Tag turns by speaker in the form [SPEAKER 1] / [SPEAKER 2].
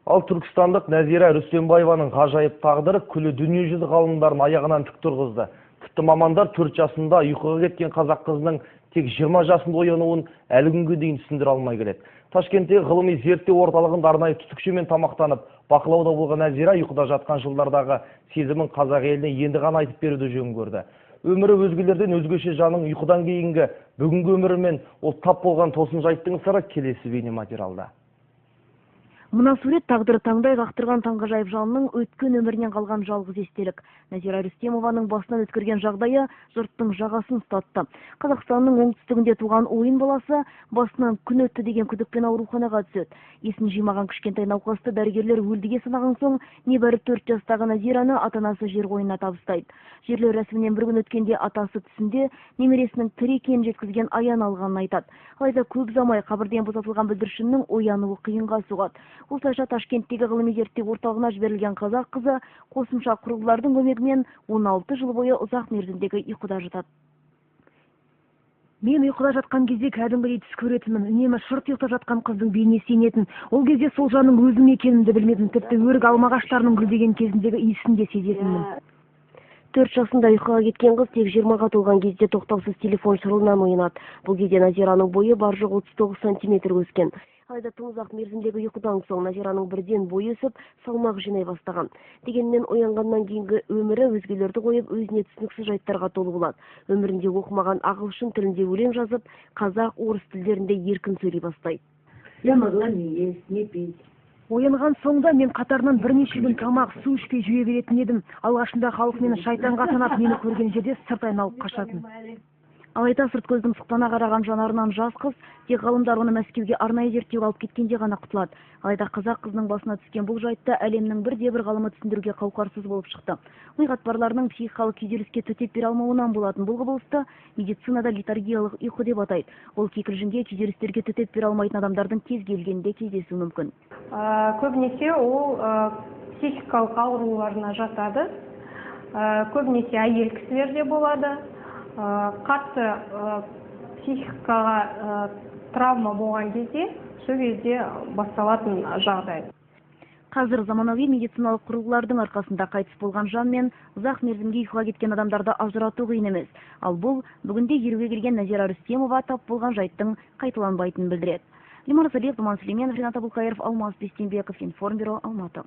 [SPEAKER 1] Ал түркістандық Нәзира Рүстембаеваның ғажайып тағдыры күлі дүниежүзі ғалымдарын аяғынан тік тұрғызды. Тіпті мамандар 4 жасында ұйқыға кеткен қазақ қызының тек 20 жасында оянуын әлі күнге дейін түсіндіре алмай келеді. Ташкенттегі ғылыми зерттеу орталығында арнайы түтікшемен тамақтанып, бақылауда болған Нәзира ұйқыда жатқан жылдардағы сезімін қазақ еліне енді ғана айтып беруді жөн көрді. Өмірі өзгелерден өзгеше жаның ұйқыдан кейінгі бүгінгі өмірімен ол тап болған тосын жайттың сыры келесі бейнематериалда.
[SPEAKER 2] Мына сурет тағдыры таңдай қақтырған таңғажайып жанның өткен өмірінен қалған жалғыз естелік. Нәзира Рүстемованың басынан өткерген жағдайы жұрттың жағасын ұстатты. Қазақстанның оңтүстігінде туған ойын баласы басынан күн өтті деген күдікпен ауруханаға түседі. Есін жимаған кішкентай науқасты дәрігерлер өлдіге санаған соң, небәрі 4 жастағы Нәзираны ата-анасы жер қойнына табыстайды. Жерлеу рәсімінен бір күн өткенде атасы түсінде немересінің тірі екенін жеткізген аян алғанын айтады. Алайда көп ұзамай қабірден босатылған бүлдіршіннің оянуы қиынға соғады. Осылайша Ташкенттегі ғылыми зерттеу орталығына жіберілген қазақ қызы қосымша құрылғылардың көмегімен 16 жыл бойы ұзақ мерзімдегі ұйқыда жатады. Мен ұйқыда жатқан кезде кәдімгідей түс көретінмін. Үнемі шырт ұйықтап жатқан қыздың бейнесі енетін. Ол кезде сол жанның өзім екенімді білмедім. Тіпті өрік алма ағаштарының гүлдеген кезіндегі иісін де сезетінмін. 4 жасында ұйқыға кеткен қыз тек 20-ға толған кезде тоқтаусыз телефон шырылынан оянады. Бұл кезде Нәзираның бойы бар жоқ 39 сантиметр өскен. Алайда тым ұзақ мерзімдегі ұйқыдан соң Нәзираның бірден бойы өсіп, салмақ жинай бастаған. Дегенмен оянғаннан кейінгі өмірі өзгелерді қойып, өзіне түсініксіз жайттарға толы болады. Өмірінде оқымаған ағылшын тілінде өлең жазып, қазақ, орыс тілдерінде еркін сөйлей бастайды.
[SPEAKER 3] Я могла не есть, не пить.
[SPEAKER 2] Оянған соңда мен қатарынан бірнеше күн тамақ, су ішпей жүре беретін едім. Алғашында халық мені шайтанға санап, мені көрген жерде сырт айналып қашатын. Алайда сырт көздің сұқтана қараған жанарынан жас қыз, тек ғалымдар оны Мәскеуге арнайы зерттеуге алып кеткенде ғана құтылады. Алайда қазақ қызының басына түскен бұл жайтты әлемнің бірде-бір ғалымы түсіндіруге қауқарсыз болып шықты. Ми қатпарларының психикалық күйзеліске төтеп бере алмауынан болатын бұл құбылысты медицинада литаргиялық ұйқы деп атайды. Ол кикілжіңге, күйзелістерге төтеп бере алмайтын адамдардың кез келгенде кездесуі мүмкін.
[SPEAKER 4] Көбінесе ол психикалық ауруларына жатады. Көбінесе әйел кісілерде болады. Қатты психикаға травма болған кезде, сол кезде басталатын жағдай.
[SPEAKER 2] Қазір заманауи медициналық құрылғылардың арқасында қайтыс болған жан мен ұзақ мерзімге ұйқыға кеткен адамдарды ажырату қиын емес. Ал бұл бүгінде 20-ге келген Нәзира Рүстемова тап болған жайттың қайталанбайтынын білдіреді. Лимон Асалиев, Думан Сүлейменов, Ринат Абылқайыров, Алмас Бестембеков, Информбюро, Алматы.